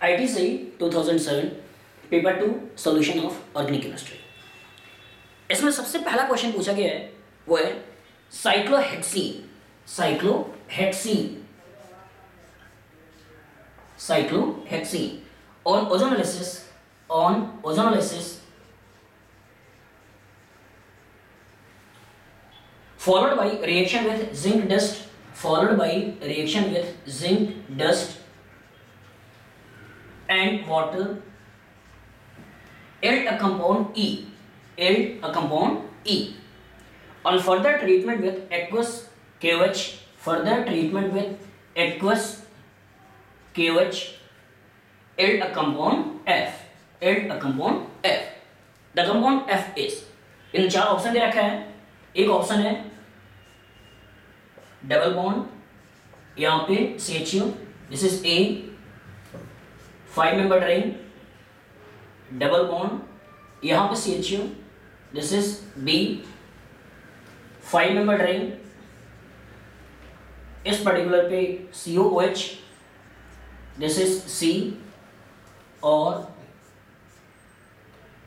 ITC 2007 paper 2 solution of organic chemistry. इसमें सबसे पहला क्वेश्चन पूछा गया है वो है cyclohexene on ozonolysis followed by reaction with zinc dust and water yield a compound E. On further treatment with aqueous KOH, yield a compound F. The compound F is, इन चार option दे रखा है। एक ऑप्शन है double bond, यहाँ पे CHU, this is A, 5 member ring, double bond, यहाँ पे CHU, this is B, 5 member ring, इस पर्टिकुलर पे COOH, दिस इज C, और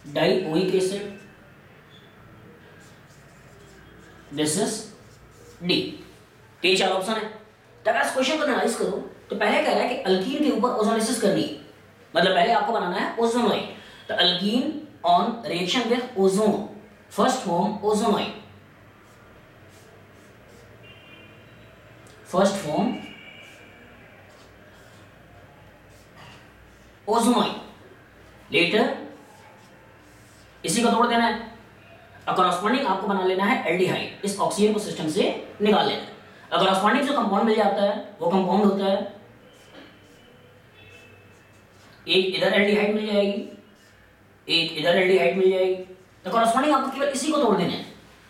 dioic acid, this is D. ये चार ऑप्शन है। तो अगर इस क्वेश्चन को एनालाइज करो तो पहले कह रहा है कि अल्कीन के ऊपर ओजोनोलिसिस करनी है, मतलब पहले आपको बनाना है ओजोनोइड। तो alkene on reaction with ozone, first form ozonide, later इसी को तोड़ देना है। कॉरस्पॉन्डिंग आपको बना लेना है एल्डिहाइड, इस ऑक्सीजन को सिस्टम से निकाल लेना है। अगर कॉरस्पॉन्डिंग जो कंपाउंड मिल जाता है वो कंपाउंड होता है, एक इधर एल्डिहाइड मिल जाएगी, एक इधर एल्डिहाइड मिल जाएगी। तो कॉरस्पॉन्डिंग आपको केवल इसी को तोड़ देना है,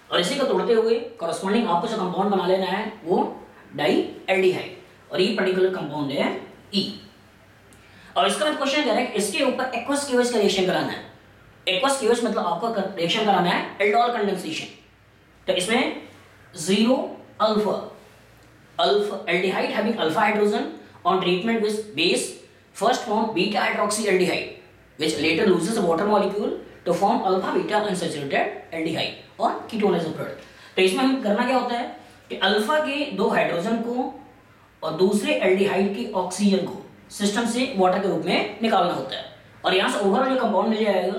और इसी को तोड़ते हुए कॉरस्पॉन्डिंग आपको जो कंपाउंड बना लेना है वो डाई एल्डिहाइड, और ये पर्टिकुलर कंपाउंड है ई। और इसका बाद क्वेश्चन कह रहा है कि इसके ऊपर एक्वस केओएच का रिएक्शन कराना है। एक्वस केओएच मतलब आपको रिएक्शन कराना है एल्डोल कंडेंसेशन। तो इसमें 0 alpha aldehyde having alpha hydrogen on treatment with base first form beta hydroxy which later loses a water molecule to form alpha beta unsaturated aldehyde और ketone as a product। तो इसमें हम करना क्या होता है कि अल्फा के 2 हाइड्रोजन को और दूसरे एल्डिहाइड के ऑक्सीजन को सिस्टम से वाटर के रूप में निकालना होता है, और यहाँ से ओवरऑल जो कंपाउंड मिल जाएगा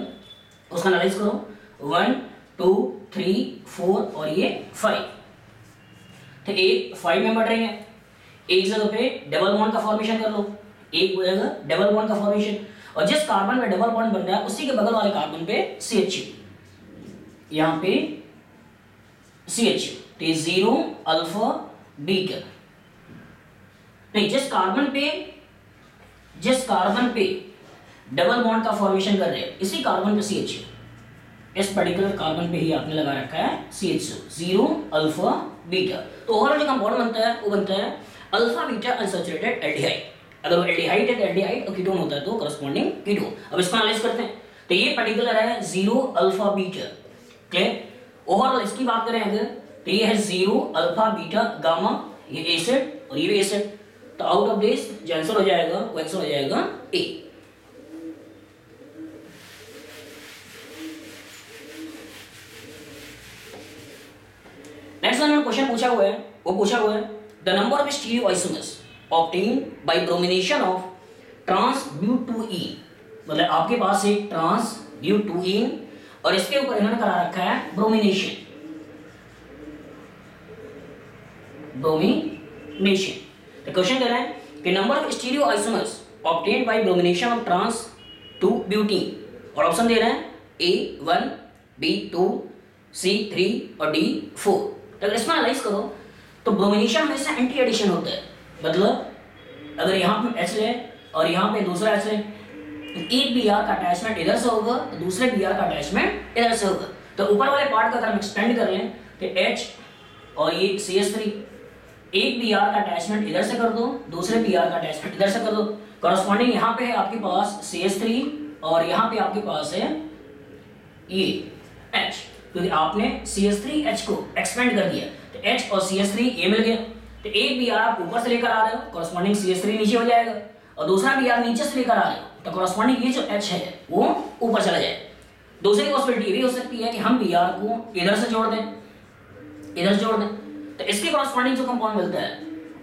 उसका एनालाइज करो। 1 2 3 4 और ये 5। तो एक 5 मेंबर रिंग है, एक जगह पे डबल बॉन्ड का फॉर्मेशन कर लो, एक जगह डबल बॉन्ड का फॉर्मेशन, और जिस कार्बन में डबल बॉन्ड बन रहा है उसी के बगल वाले कार्बन पे CHU, यहाँ पे CHU। तो 0 अल्फा बीटा, नहीं जिस कार्बन पे डबल बॉन्ड का फॉर्मेशन कर रहे हैं इसी कार्बन पे CHU, इस पर्टिकुलर कार्बन पे ही आपने लगा रखा है CHU, 0 अल्फा बीटा। तो ओवरऑल जो कंपाउंड बनता है वो बनता है अल्फा बीटा अनसैचुरेटेड एल्डिहाइड। अगर वो एल्डिहाइड है तो एल्डिहाइड, और कीटोन होता है तो कॉरस्पॉन्डिंग कीटोन। अब इसको एनालाइज करते हैं। तो ये पर्टिकुलर है 0 अल्फा बीटा, क्लियर। ओवरऑल इसकी बात करें अगर तो ये है 0 अल्फा बीटा गामा, ये एसिड और ये भी एसिड। तो आउट ऑफ दिस जो आंसर हो जाएगा वो आंसर हो जाएगा ए। नेक्स्ट क्वेश्चन पूछा हुआ है the number of stereoisomers obtained by bromination of trans butene, मतलब आपके पास एक ट्रांसब्यूटुईन और इसके ऊपर इन्होंने करा रखा है ब्रोमिनेशन। तो क्वेश्चन कह रहा है कि number of stereoisomers obtained by bromination of trans two butene, और ऑप्शन दे रहे हैं A1 B2 C3 और D4। तो अगर इसमें एनालाइज करो तो ब्रोमिनेशन हमेशा एंटी एडिशन होता है, मतलब अगर यहाँ पे H ले और यहाँ पे दूसरा H ले, एक Br का अटैचमेंट इधर से होगा तो दूसरे Br का अटैचमेंट इधर से होगा। तो ऊपर वाले पार्ट का अगर हम एक्सपेंड कर लें तो H और ये CH3, एक Br का अटैचमेंट इधर से कर दो, दूसरे Br का अटैचमेंट इधर से कर दो। कॉरस्पॉन्डिंग यहाँ पे है आपके पास CH3 और यहाँ पे आपके पास है ये H, क्योंकि आपने CH3H को एक्सपेंड कर दिया तो H और CH3 ये मिल गया। तो एक भी आप ऊपर से लेकर आ रहे हो, कॉरस्पॉन्डिंग CH3 नीचे हो जाएगा, और दूसरा बी आर नीचे से लेकर आ रहे हो तो कॉरस्पॉन्डिंग ये जो एच है वो ऊपर चला जाए। दूसरी पॉसिबिलिटी ये भी हो सकती है कि हम बी आर को इधर से जोड़ दें, इधर जोड़ दें, तो इसके कॉरस्पॉन्डिंग जो कंपाउंड मिलता है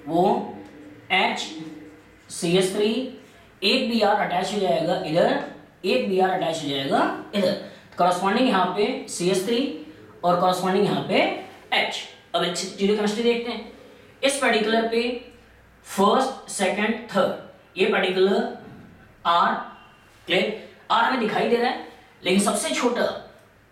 वो HCH3, एक बी आर अटैच हो जाएगा इधर, एक बी आर अटैच हो जाएगा इधर, कॉरस्पॉन्डिंग यहाँ पे CH3 और कॉरस्पॉन्डिंग यहाँ पे H। अब जीरो केमिस्ट्री देखते हैं। इस पर्टिकुलर पे फर्स्ट सेकंड थर्ड ये पर्टिकुलर R, क्लियर, R हमें दिखाई दे रहा है लेकिन सबसे छोटा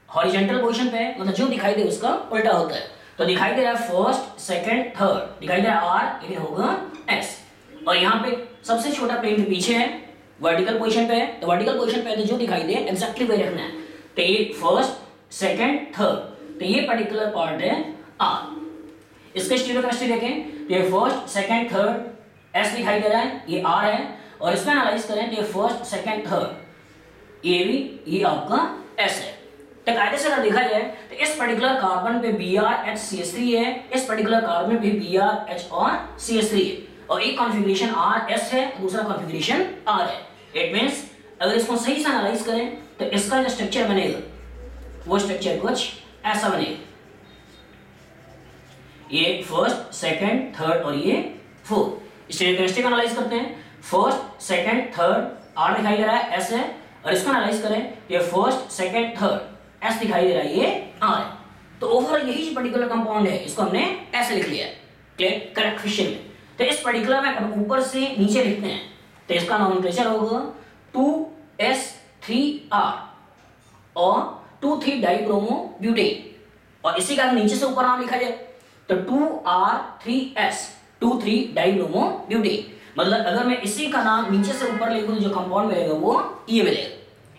हॉरिजॉन्टल पोजीशन पे है, मतलब जो दिखाई दे उसका उल्टा होता है। तो दिखाई दे रहा है फर्स्ट सेकंड थर्ड, दिखाई दे रहा है R लेकिन होगा S। और यहाँ पे सबसे छोटा प्लेन के पीछे है, वर्टिकल पोजीशन पे है, तो वर्टिकल पोजीशन पे जो दिखाई दे एग्जैक्टली वही रखना है। तो ये फर्स्ट सेकंड थर्ड, तो ये पर्टिकुलर पार्ट है R। इसके स्टीरियोकेमिस्ट्री देखें तो ये फर्स्ट सेकंड थर्ड S दिखाई दे रहा है, ये R है, और इसमें एनालाइज करें तो ये फर्स्ट सेकंड थर्ड ये भी ये आपका S है। तो कायदे से अगर देखा जाए तो इस पर्टिकुलर कार्बन पे BrHCH3 है, इस पर्टिकुलर कार्बन पे BrH और CH3 है, और एक कॉन्फ़िगरेशन RS है, दूसरा कॉन्फ़िगरेशन R है। इट मींस अगर इसको सही से एनालाइज करें तो इसका जो स्ट्रक्चर बनेगा वो स्ट्रक्चर कुछ ऐसा बनेगा, ये फर्स्ट सेकंड थर्ड और ये फोर्थ। स्टीरियोकेमिस्ट्री को एनालाइज करते हैं, फर्स्ट सेकंड थर्ड R दिखाई दे रहा है S है, और इसको एनालाइज करें ये फर्स्ट सेकंड थर्ड S दिखाई दे रहा है ये R है। तो ओवरऑल यही जो पर्टिकुलर कंपाउंड है इसको हमने ऐसे लिख लिया है, क्लियर, करेक्ट फिशिंग में। तो इस पर्टिकुलर में अब ऊपर से नीचे लिखते हैं तो इसका नोमेनक्लेचर होगा 2s3r और 2,3 डाइब्रोमो ब्यूटेन, और इसी का नीचे से ऊपर नाम लिखा जाए तो 2r3s 2,3 डाइब्रोमो ब्यूटेन। मतलब अगर मैं इसी का नाम नीचे से ऊपर लिखूं तो जो कंपाउंड मिलेगा वो ये मिलेगा।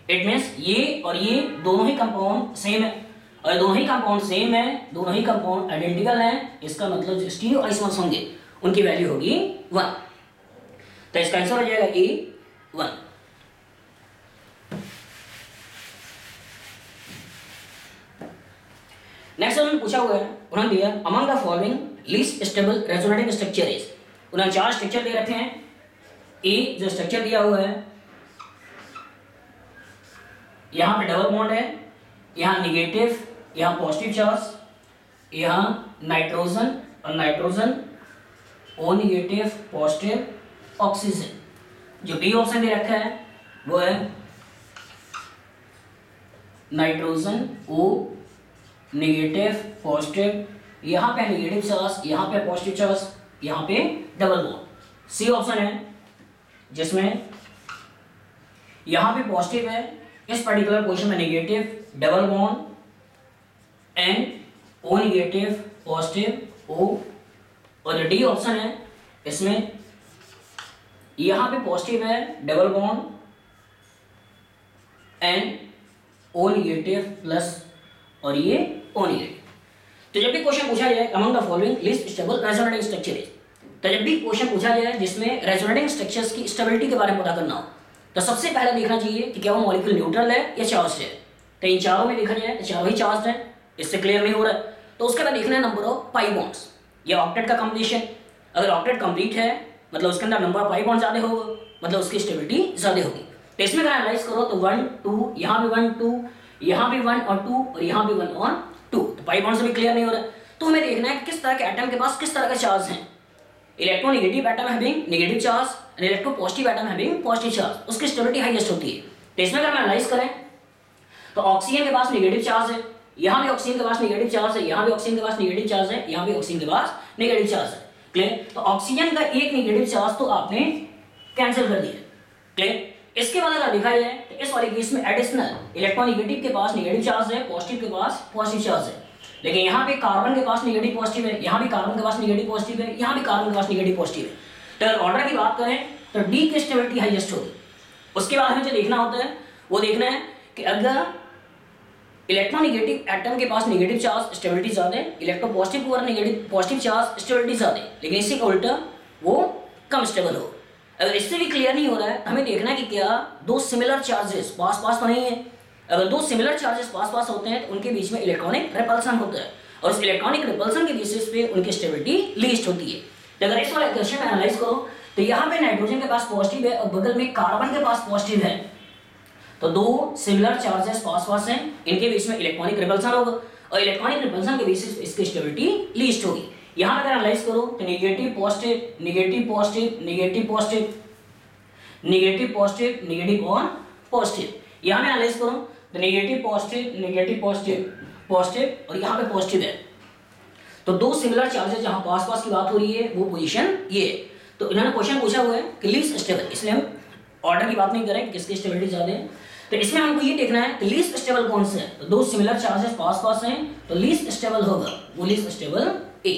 इट मींस ये और ये दोनों ही कंपाउंड सेम है, और दोनों ही कंपाउंड सेम है, दोनों ही कंपाउंड आइडेंटिकल हैं, इसका मतलब जो स्टीरियो आइसोमर्स होंगे उनकी वैल्यू होगी 1। तो इसका आंसर हो जाएगा A1। नेक्स्ट उन्होंने पूछा हुआ है, उन्होंने दिया among the following least stable resonating structure is. उन्होंने 4 स्ट्रक्चर दे रखे हैं। ए जो स्ट्रक्चर दिया हुआ है यहां पे डबल बॉन्ड है, यहां निगेटिव, यहां पॉजिटिव चार्ज, यहां नाइट्रोजन और nitrogen O negative positive oxygen. जो बी ऑप्शन दे रखा है वो है नाइट्रोजन ओ निगेटिव पॉजिटिव, यहाँ पे निगेटिव चार्ज, यहाँ पे पॉजिटिव चार्ज, यहाँ पे डबल बॉन्ड। सी ऑप्शन है जिसमें यहाँ पे पॉजिटिव है, इस पर्टिकुलर पोजीशन में negative double bond and O negative positive O, और डी ऑप्शन है इसमें यहाँ पे पॉजिटिव है double bond and O negative plus और ये ओ निगेटिव। तो जब भी क्वेश्चन पूछा जाए among the following list stable resonating structure is, तो जब भी क्वेश्चन पूछा जाए जिसमें रेजोनेटिंग स्ट्रक्चर्स की स्टेबिलिटी के बारे में पता करना हो तो सबसे पहले देखना चाहिए कि क्या वो मॉलिक्यूल न्यूट्रल है या चार्ज है। तो इन चारों में देखा जाए तो चारों ही चार्ज है, इससे क्लियर नहीं हो रहा है। तो उसके बाद देखना है नंबर ऑफ पाई बॉन्ड्स या ऑक्टेट का कॉम्बिनेशन। अगर ऑक्टेट कंप्लीट है मतलब उसके अंदर नंबर ऑफ पाई बॉन्ड ज्यादा होगा, मतलब उसकी स्टेबिलिटी ज्यादा होगी। तो इसमें अगर एनालाइज करो तो 1 2 यहाँ भी 1 2 यहाँ भी 1 और 2 और यहाँ भी 1 और 2, तो पाई बॉन्ड से भी क्लियर नहीं हो रहा है। तो हमें देखना है किस तरह के एटम के पास किस तरह का चार्ज है। Electronegative atom having negative charge and electropositive atom having positive charge, उसकी स्टेबिलिटी हाईएस्ट होती है। तो इसमें अगर हम एनालाइज करें तो ऑक्सीजन के पास नेगेटिव चार्ज है, यहाँ भी ऑक्सीजन के पास नेगेटिव चार्ज है, यहाँ भी ऑक्सीजन के पास नेगेटिव चार्ज है, यहाँ भी ऑक्सीजन के पास नेगेटिव चार्ज है, क्लियर। तो ऑक्सीजन का एक नेगेटिव चार्ज तो आपने कैंसिल कर दिया, क्लियर। इसके बाद अगर देखा जाए तो इस वाले केस में एडिशनल इलेक्ट्रोनेगेटिव के पास नेगेटिव चार्ज है, पॉजिटिव के पास पॉजिटिव चार्ज है, लेकिन यहाँ पे कार्बन के पास नेगेटिव पॉजिटिव है, यहाँ भी कार्बन के पास नेगेटिव पॉजिटिव है, यहाँ भी कार्बन के पास नेगेटिव पॉजिटिव है। तो अगर ऑर्डर की बात करें तो डी की स्टेबिलिटी हाईएस्ट होगी। उसके बाद हमें जो देखना होता है वो देखना है कि अगर इलेक्ट्रोनेगेटिव एटम के पास नेगेटिव चार्ज स्टेबिलिटी ज्यादा है, इलेक्ट्रोपॉजिटिव को नेगेटिव पॉजिटिव चार्ज स्टेबिलिटी ज्यादा है, लेकिन इसी का उल्टा वो कम स्टेबल हो। अगर इससे भी क्लियर नहीं हो रहा है हमें देखना है कि क्या दो सिमिलर चार्जेस पास पास तो नहीं है। अगर दो सिमिलर चार्जेस पास पास होते हैं तो उनके बीच में इलेक्ट्रॉनिक रिपल्सन होता है, और उस इलेक्ट्रॉनिक रिपल्सन के बेसिस पे उनकी स्टेबिलिटी लीस्ट होती है। तो अगर इस वाले क्वेश्चन में एनालाइज करो तो यहाँ पे नाइट्रोजन के पास पॉजिटिव है और बगल में कार्बन के पास पॉजिटिव है, तो दो सिमिलर चार्जेस पास पास हैं, इनके बीच में इलेक्ट्रॉनिक रिपल्सन होगा और इलेक्ट्रॉनिक रिपल्सन के बेसिस पे इसकी स्टेबिलिटी लीस्ट होगी। यहाँ अगर एनालाइज करो तो negative positive negative positive negative positive negative positive negative और पॉजिटिव, यहाँ में एनालाइज करो तो negative positive negative positive positive और यहाँ पे पॉजिटिव है, तो दो सिमिलर चार्जेस जहाँ पास पास की बात हो रही है वो पोजीशन ये है। तो इन्होंने क्वेश्चन पूछा हुआ है कि लीस्ट स्टेबल, इसलिए हम ऑर्डर की बात नहीं करें कि किसकी स्टेबिलिटी ज्यादा है, तो इसमें हमको ये देखना है कि लीस्ट स्टेबल कौन से है, तो दो सिमिलर चार्जेस पास पास हैं तो लीस्ट स्टेबल होगा वो लीस्ट स्टेबल ए।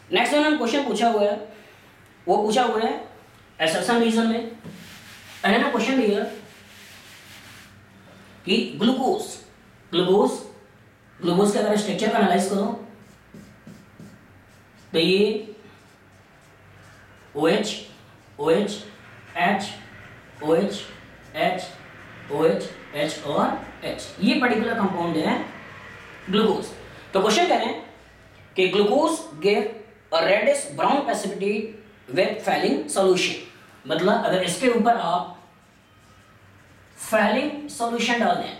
नेक्स्ट इन्होंने क्वेश्चन पूछा हुआ है, वो पूछा हुआ है असर्शन रीजन में, इन्होंने क्वेश्चन दिया कि ग्लूकोज ग्लूकोज ग्लूकोज के अगर स्ट्रक्चर का एनालाइज करो तो ये OH OH H OH H OH H और H, ये पर्टिकुलर कंपाउंड है ग्लूकोज। तो क्वेश्चन कह रहे हैं कि glucose give a reddish brown precipitate with Fehling solution, मतलब अगर इसके ऊपर आप फैलिंग सॉल्यूशन डाल दें,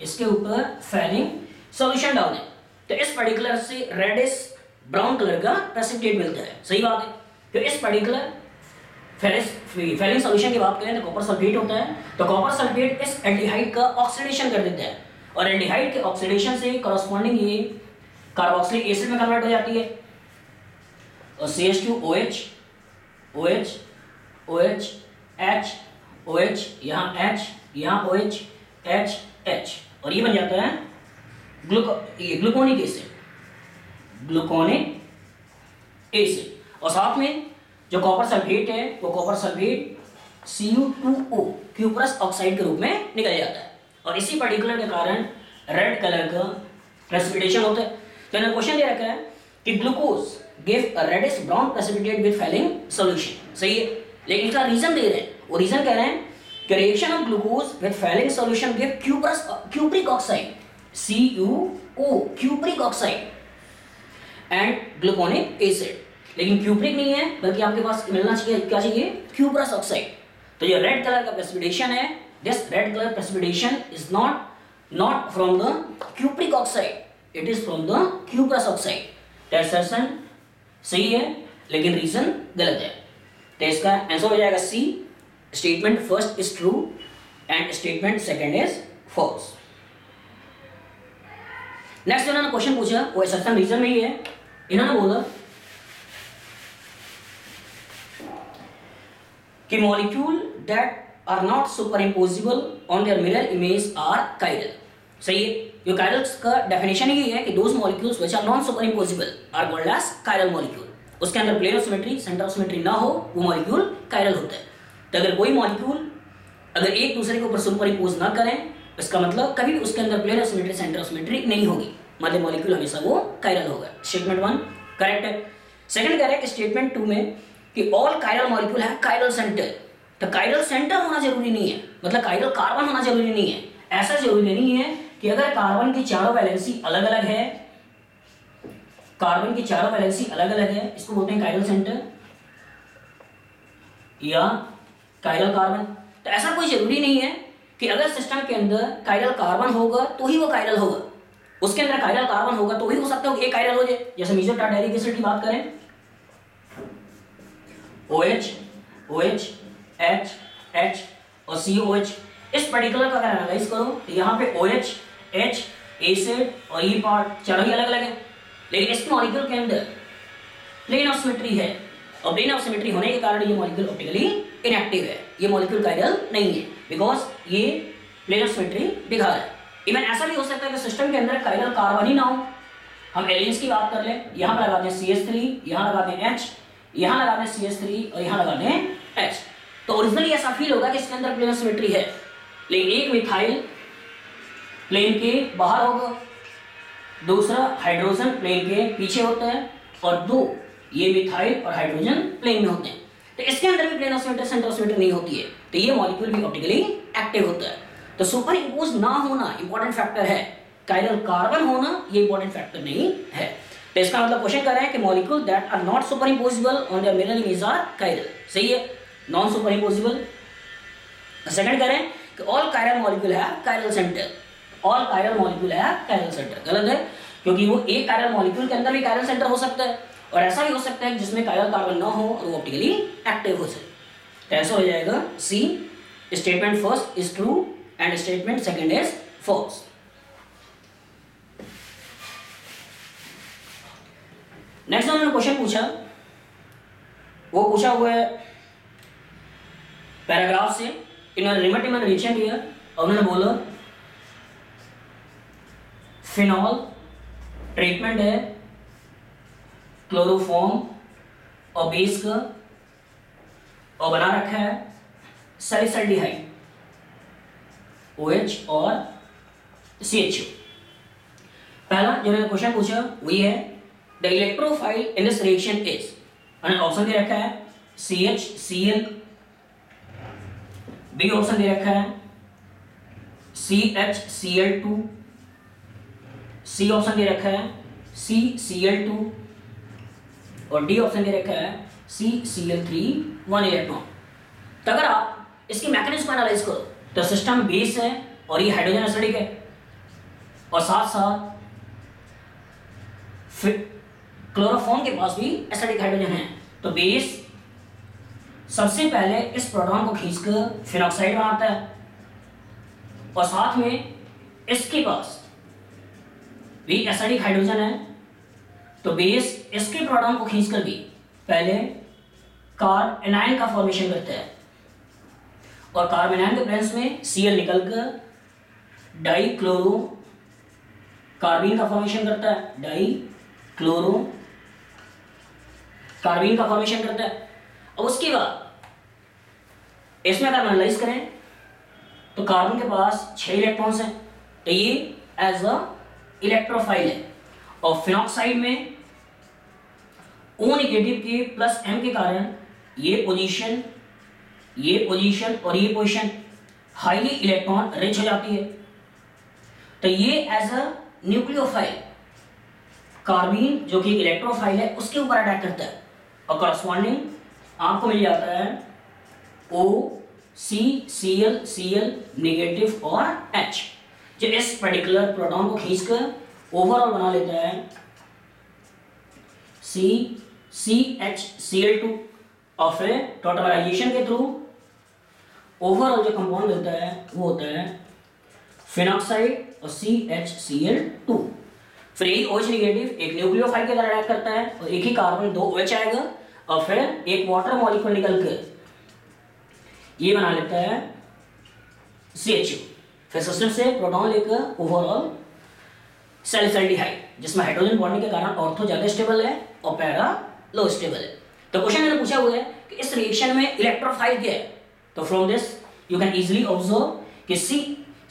इसके ऊपर फैलिंग सॉल्यूशन डाल दें तो इस पर्टिकुलर से रेडिश ब्राउन कलर का प्रेसिपिटेट मिलता है, सही बात है। तो इस पर्टिकुलर फैलिंग सॉल्यूशन की बात करें तो कॉपर सल्फेट होता है, तो कॉपर सल्फेट इस एल्डिहाइड का ऑक्सीडेशन कर देता है और एल्डिहाइड के ऑक्सीडेशन से करस्पॉन्डिंग ये कार्बोक्सिलिक एसिड में कन्वर्ट हो जाती है और CH2OH OH OH H OH यहाँ H यहाँ OH H H और ये बन जाता है ग्लूकोनिक एसिड ग्लूकोनिक एसिड और साथ में जो कॉपर सल्फेट है वो copper sulphate Cu2O cuprous oxide के रूप में निकल जाता है और इसी पर्टिकुलर के कारण रेड कलर का प्रेसिपिटेशन होता है। तो इन्होंने क्वेश्चन दे रखा है कि glucose give a reddish brown precipitate with Fehling solution, सही है, लेकिन इसका रीजन दे रहे हैं, वो रीजन कह रहे हैं कि reaction of glucose with Fehling solution give cupric oxide CuO cupric oxide and gluconic acid, लेकिन क्यूप्रिक नहीं है बल्कि आपके पास मिलना चाहिए क्या चाहिए क्यूप्रस ऑक्साइड। तो ये रेड कलर का प्रेसिपिटेशन है, this red colour precipitation is not from the cupric oxide, it is from the cuprous oxide. Assertion सही है लेकिन रीजन गलत है, तो इसका आंसर हो जाएगा C, statement first is true and statement second is false. Next इन्होंने क्वेश्चन पूछा वो असर्शन रीजन में ही है, इन्होंने बोला कि molecule that are not superimposable on their mirror image are chiral, सही है। जो कायरल्स का डेफिनेशन ही है कि those molecules which are non superimposable are called as chiral molecule, उसके अंदर plane of symmetry centre of symmetry ना हो वो मॉलिक्यूल कायरल होता है। तो अगर कोई मॉलिक्यूल अगर एक दूसरे के ऊपर सुपरइम्पोज ना करें इसका मतलब कभी भी उसके अंदर plane of symmetry centre of symmetry नहीं होगी, मतलब मॉलिक्यूल हमेशा वो कायरल होगा। स्टेटमेंट 1 करेक्ट है। सेकंड कह रहा है कि स्टेटमेंट 2 में कि ऑल कायरल मॉलिक्यूल है कायरल सेंटर, तो कायरल सेंटर होना जरूरी नहीं है, मतलब कायरल कार्बन होना जरूरी नहीं है। ऐसा जरूरी नहीं है कि अगर कार्बन की चारों वैलेंसी अलग अलग है, कार्बन की चारों वैलेंसी अलग अलग है, इसको बोलते हैं कायरल सेंटर या कायरल कार्बन। तो ऐसा कोई जरूरी नहीं है कि अगर सिस्टम के अंदर कायरल कार्बन होगा तो ही वो कायरल होगा, उसके अंदर कायरल कार्बन होगा तो ही हो सकता है एक कायरल हो जाए। जैसे मेसोटार्टारिक एसिड की बात करें OH OH H H और COH, इस पर्टिकुलर का अगर एनालाइज करो तो यहाँ पे OH H एसिड और ये पार्ट चारों ही अलग अलग है, लेकिन इस मॉलिक्यूल के अंदर प्लेन ऑफ सिमेट्री है और प्लेन ऑफ सिमेट्री होने के कारण ये मॉलिक्यूल ऑप्टिकली इनएक्टिव है, ये मॉलिक्यूल कायरल नहीं है बिकॉज ये प्लेन ऑफ सिमेट्री दिखा रहा है। इवन ऐसा भी हो सकता है कि सिस्टम के अंदर कायरल कार्बन ही ना हो। हम एलियंस की बात कर लें, यहाँ पर लगाते हैं CH3, यहाँ लगाते हैं H, यहाँ लगाते हैं CH3 और यहाँ लगाते हैं H, तो ओरिजिनली ऐसा फील होगा कि इसके अंदर प्लेन ऑफ सिमेट्री है, लेकिन एक मिथाइल प्लेन के बाहर होगा, दूसरा हाइड्रोजन प्लेन के पीछे होता है और दो ये मिथाइल और हाइड्रोजन प्लेन में होते हैं। तो इसके अंदर भी plane of symmetry centre of symmetry नहीं होती है, तो ये मॉलिक्यूल भी ऑप्टिकली एक्टिव होता है। तो सुपर इम्पोज ना होना इंपॉर्टेंट फैक्टर है, कायरल कार्बन होना ये इंपॉर्टेंट फैक्टर नहीं है। तो इसका मतलब क्वेश्चन कर रहे हैं कि molecule that are not superimposable on their mirror image are chiral, सही है, नॉन सुपर इम्पोजिबल। सेकंड करें कि ऑल कायरल मॉलिक्यूल है chiral centre, all chiral molecule है कायरल सेंटर, गलत है, क्योंकि वो एक कायरल मॉलिक्यूल के अंदर भी कायरल सेंटर हो सकता है, और ऐसा भी हो सकता है जिसमें कायरल कार्बन ना हो और वो ऑप्टिकली एक्टिव हो जाए। तो ऐसा हो जाएगा C, statement first is true and statement second is false. Next उन्होंने क्वेश्चन पूछा, वो पूछा हुआ है पैराग्राफ से, इन्होंने रिमेटिमन रिएक्शन दिया और उन्होंने बोला फिनॉल ट्रीटमेंट है क्लोरोफॉर्म और बेस का और बना रखा है सैलिसल्डिहाइड OH और CHO। पहला जो मैंने क्वेश्चन पूछा वही है the electrophile in this reaction is, मैंने ऑप्शन दे रखा है CHCl, बी ऑप्शन दे रखा है CHCl2, सी ऑप्शन दे रखा है CCl2 और डी ऑप्शन दे रखा है CCl3 1 इलेक्ट्रॉन। तो अगर आप इसकी मैकेनिज्म को एनालाइज करो तो सिस्टम बेस है और ये हाइड्रोजन एसिडिक है, और साथ साथ क्लोरोफॉर्म के पास भी एसिडिक हाइड्रोजन है। तो बेस सबसे पहले इस प्रोटॉन को खींचकर फिनॉक्साइड बनाता है, और साथ में इसके पास भी एसिडिक हाइड्रोजन है, तो बेस इसके प्रोटॉन को खींचकर भी पहले कार्बेनाइन का फॉर्मेशन करता है, और कार्बेनाइन के प्रेजेंस में Cl निकलकर डाई क्लोरो कार्बीन का फॉर्मेशन करता है, डाई क्लोरो कार्बीन का फॉर्मेशन करता है। अब उसके बाद इसमें अगर एनालाइज करें तो कार्बन के पास 6 इलेक्ट्रॉन्स हैं, तो ये एज अ इलेक्ट्रोफाइल है, और फिनॉक्साइड में O नेगेटिव के प्लस M के कारण ये पोजीशन और ये पोजीशन हाईली इलेक्ट्रॉन रिच हो जाती है। तो ये एज अ न्यूक्लियोफाइल कार्बीन जो कि इलेक्ट्रोफाइल है उसके ऊपर अटैक करता है, और करस्पॉन्डिंग आपको मिल जाता है O C Cl Cl negative और H, जो इस पर्टिकुलर प्रोटॉन को खींचकर ओवरऑल बना लेता है CHCl2, और फिर टोटलाइजेशन के थ्रू ओवरऑल जो कंपाउंड मिलता है वो होता है फिनॉक्साइड और CHCl2। फिर एक OH नेगेटिव एक न्यूक्लियोफाइल के तरह अटैक करता है, और एक ही कार्बन 2 OH आएगा, और फिर एक वाटर मॉलिक्यूल निकलकर ये बना लेता है CHO। फिर सिस्टम से प्रोटॉन लेकर ओवरऑल सैलिसल्डिहाइड, जिसमें हाइड्रोजन बॉन्डिंग के कारण ऑर्थो ज्यादा स्टेबल है और पैरा लो स्टेबल है। तो क्वेश्चन मैंने पूछा हुआ है कि इस रिएक्शन में इलेक्ट्रोफाइल क्या है, तो from this you can easily observe कि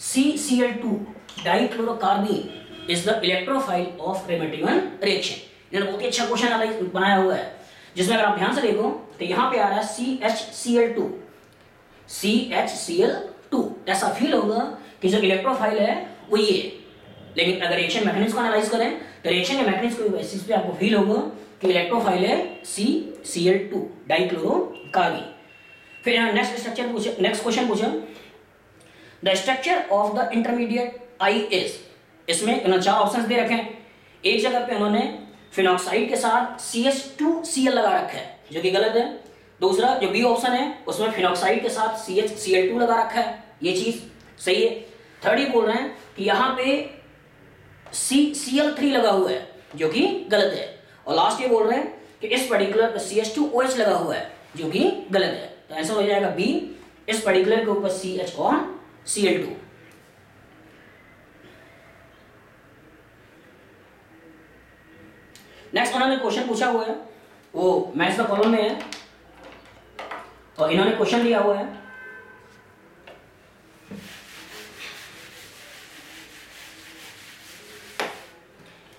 CCl2 dichlorocarbene is the electrophile of Reimer Tiemann reaction. इन्होंने बहुत ही अच्छा क्वेश्चन बनाया हुआ है, जिसमें अगर आप ध्यान से देखो तो यहाँ पे आ रहा है CHCl2, ऐसा फील होगा कि जो इलेक्ट्रोफाइल है वो ये है, लेकिन अगर रिएक्शन मैकेनिज्म को एनालाइज करें तो रिएक्शन के मैकेनिज्म के बेसिस पे आपको फील होगा कि इलेक्ट्रोफाइल है CCl2 डाइक्लोरोकार्बीन। फिर यहाँ नेक्स्ट क्वेश्चन पूछा the structure of the intermediate I is, इसमें इन्होंने 4 ऑप्शंस दे रखे हैं। एक जगह पे उन्होंने फिनॉक्साइड के साथ CH2Cl लगा रखा है, जो कि गलत है। दूसरा जो बी ऑप्शन है उसमें फिनॉक्साइड के साथ CHCl2 लगा रखा है, ये चीज सही है। थर्ड ये बोल रहे हैं कि यहाँ पे Cl3 लगा हुआ है, जो कि गलत है। और लास्ट ये बोल रहे हैं कि इस पर्टिकुलर पे CH2OH लगा हुआ है, जो कि गलत है। तो आंसर हो जाएगा बी, इस पर्टिकुलर के ऊपर CH और Cl2। नेक्स्ट उन्होंने क्वेश्चन पूछा हुआ है, वो मैथ्स द कॉलम में है, और इन्होंने क्वेश्चन दिया हुआ है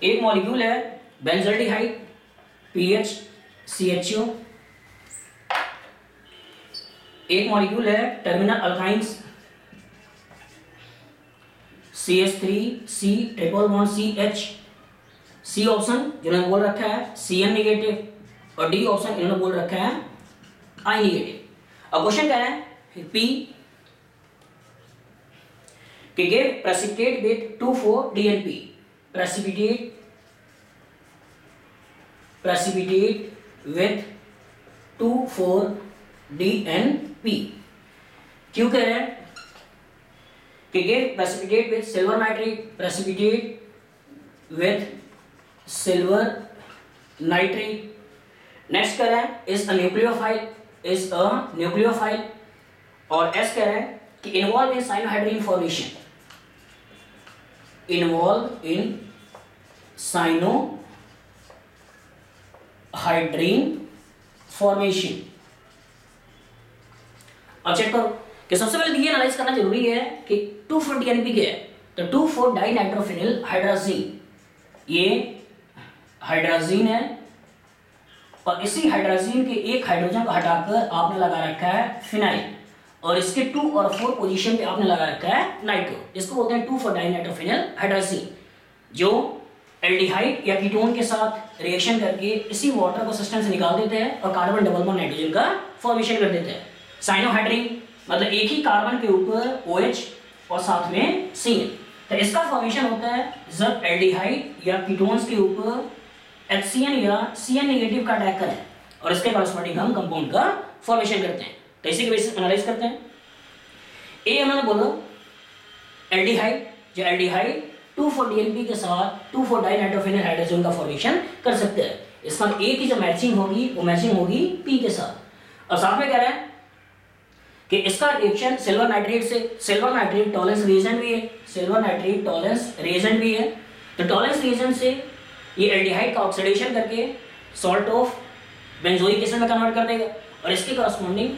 एक मॉलिक्यूल है बेंजल्डिहाइड पीएच CHO, एक मॉलिक्यूल है terminal alkynes CH3 C triple bond CH C option जिन्होंने बोल रखा है Cn नेगेटिव और डी ऑप्शन इन्होंने बोल रखा है I नेगेटिव। अब क्वेश्चन कह रहा है P कि give precipitate with 2,4-DnP, precipitate with 2,4-DnP। क्यों कह रहे हैं कि give precipitate with silver nitrate, precipitate with silver nitrate. Next कह रहे हैं इज अ न्यूक्लियोफाइल, और एस कह रहे हैं कि involve in cyanohydrin formation, involve in cyanohydrin formation. अब चेक करो कि सबसे पहले ये एनालाइज करना जरूरी है कि 2,4-DnP क्या है। तो 2,4-डाइनाइट्रोफिनिल हाइड्राजीन, ये हाइड्राजीन है और इसी हाइड्राजीन के एक हाइड्रोजन को हटाकर आपने लगा रखा है फिनाइल, और इसके 2 और 4 पोजीशन पे आपने लगा रखा है नाइट्रो। इसको बोलते हैं 2,4-डाइनाइट्रोफिनिल हाइड्राजीन, जो एल्डिहाइड या कीटोन के साथ रिएक्शन करके इसी वाटर को सिस्टम से निकाल देते हैं और कार्बन डबल बॉन्ड नाइट्रोजन का फॉर्मेशन कर देते हैं। साइनोहाइड्रीन मतलब एक ही कार्बन के ऊपर OH और साथ में Cn, तो इसका फॉर्मेशन होता है जब एल्डिहाइड या कीटोन्स के ऊपर HCN या Cn नेगेटिव का अटैक करें और इसके कॉरस्पॉन्डिंग हम कंपाउंड का फॉर्मेशन करते हैं। तो इसी के बेसिस एनालाइज करते हैं। ए हमने बोला एल्डिहाइड, जो एल्डिहाइड 2,4-DnP के साथ 2,4-डाइनाइट्रोफिनिल हाइड्रोजन का फॉर्मेशन कर सकते हैं। इसका ए की जो मैचिंग होगी वो मैचिंग होगी P के साथ। और साथ में कह रहे हैं कि इसका रिएक्शन सिल्वर नाइट्रेट से, सिल्वर नाइट्रेट टॉलरेंस रिएजेंट भी है, सिल्वर नाइट्रेट टॉलरेंस रिएजेंट भी है। तो टॉलरेंस रिएजेंट से ये एल्डिहाइड का ऑक्सीडेशन करके सॉल्ट ऑफ बेंजोइक एसिड में कन्वर्ट कर देगा और इसके कॉरस्पॉन्डिंग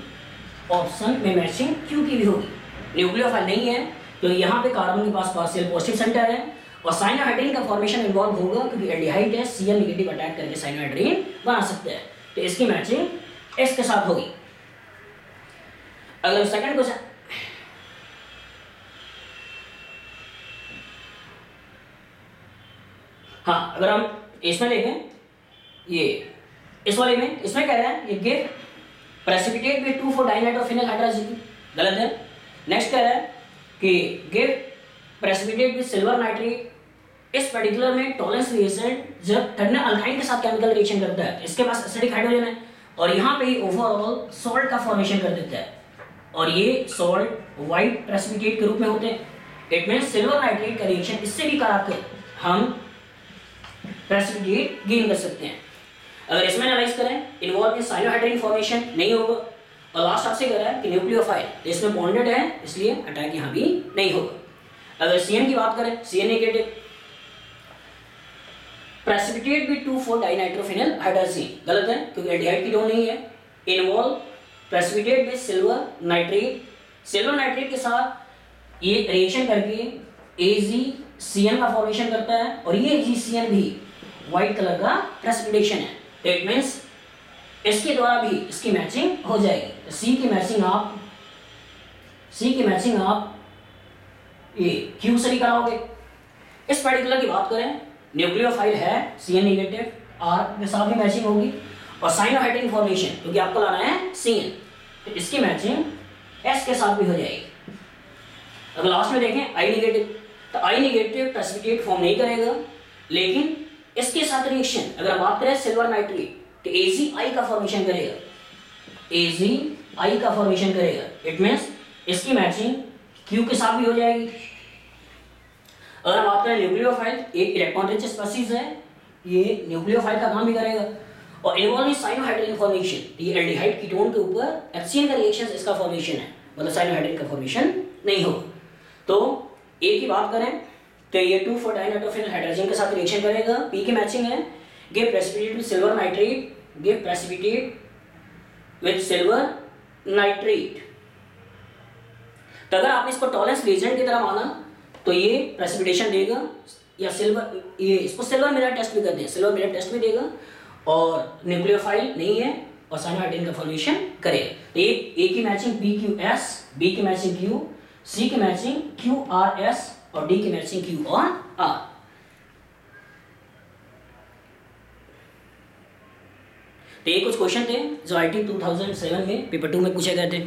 ऑप्शन में मैचिंग क्यू की भी होगी। न्यूक्लियोफाइल नहीं है तो यहाँ पे कार्बन के पास पार्शियल पॉजिटिव सेंटर है और साइनोहाइड्रीन का फॉर्मेशन इन्वॉल्व होगा क्योंकि एल्डिहाइड है, Cn नेगेटिव अटैक करके साइनोहाइड्रीन बना सकते हैं। तो इसकी मैचिंग S के साथ होगी। अगला सेकंड क्वेश्चन, हाँ अगर हम इसमें देखें, ये इस वाले में, इसमें कह रहे हैं ये गिव प्रेसिपिटेट विद 2,4-डाइनाइट्रोफिनिल हाइड्रोजन, गलत है। नेक्स्ट कह रहा है कि give precipitate with silver nitrate. इस पर्टिकुलर में टॉलरेंस रिएजेंट जब टर्नर अल्काइन के साथ केमिकल रिएक्शन करता है, इसके पास एसिडिक हाइड्रोजन है और यहाँ पे ओवरऑल सॉल्ट का फॉर्मेशन कर देता है और ये सॉल्ट व्हाइट प्रेसिपिटेट के रूप में होते हैं। इट मींस सिल्वर नाइट्रेट का रिएक्शन इससे भी कराकर हम प्रेसिपिटेट गेन कर सकते हैं। अगर इसमें एनालाइज करें, इन्वॉल्व इन साइनोहाइड्रीन फॉर्मेशन नहीं होगा और लास्ट आपसे कह रहा है कि न्यूक्लियोफाइल, तो इसमें बॉन्डेड है इसलिए अटैक यहाँ भी नहीं होगा। अगर Cn की बात करें, Cn नेगेटिव प्रेसिपिटेट विद 2,4-डाइनाइट्रोफिनिल हाइड्रोजन, गलत है क्योंकि एल्डिहाइड कीटोन नहीं है। Involve precipitate with silver nitrate, silver nitrate के साथ ये रिएक्शन करके AgCN का फॉर्मेशन करता है और ये AgCN भी व्हाइट कलर का प्रेसिपिटेशन है। इट मींस इसके द्वारा भी इसकी मैचिंग हो जाएगी। तो C की मैचिंग आप ये Q से भी कराओगे। इस पर्टिकुलर की बात करें, न्यूक्लियोफाइल है, Cn नेगेटिव, R के साथ भी मैचिंग होगी और साइनोहाइड्रीन फॉर्मेशन क्योंकि आपको लाना है Cn, तो इसकी मैचिंग S के साथ भी हो जाएगी। अगर लास्ट में देखें I नेगेटिव, तो I नेगेटिव प्रेसिपिटेट फॉर्म नहीं करेगा, लेकिन इसके साथ रिएक्शन अगर हम बात करें सिल्वर नाइट्रेट तो AgI का फॉर्मेशन करेगा, AgI का फॉर्मेशन करेगा। इट मींस इसकी मैचिंग Q के साथ भी हो जाएगी। अगर हम बात करें न्यूक्लियोफाइल, एक इलेक्ट्रॉन रिच स्पीशीज है, ये न्यूक्लियोफाइल का काम भी करेगा और इन्वॉल्व इन साइनोहाइड्रीन फॉर्मेशन, ये एल्डिहाइड कीटोन के ऊपर HCN का रिएक्शन इसका फॉर्मेशन है, मतलब साइनोहाइड्रीन का फॉर्मेशन नहीं होगा। तो A की बात करें तो ये 2,4-डाइनाइट्रोफिनिल हाइड्रोजन के साथ रिएक्शन करेगा। P की मैचिंग है give precipitate with silver nitrate, give precipitate with silver nitrate. तो अगर आपने इसको टॉलरेंस रिएजेंट की तरह माना तो ये प्रेसिपिटेशन देगा या सिल्वर, ये इसको सिल्वर मिरर टेस्ट भी करते हैं, सिल्वर मिरर टेस्ट भी देगा और न्यूक्लियोफाइल नहीं है और साइनोहाइड्रीन का फॉर्मेशन करेगा। तो ए की मैचिंग PQS, B की मैचिंग Q, C की मैचिंग QRS और D की मैचिंग Q और R। तो ये कुछ क्वेश्चन थे जो IIT 2007 में पेपर 2 में पूछे गए थे।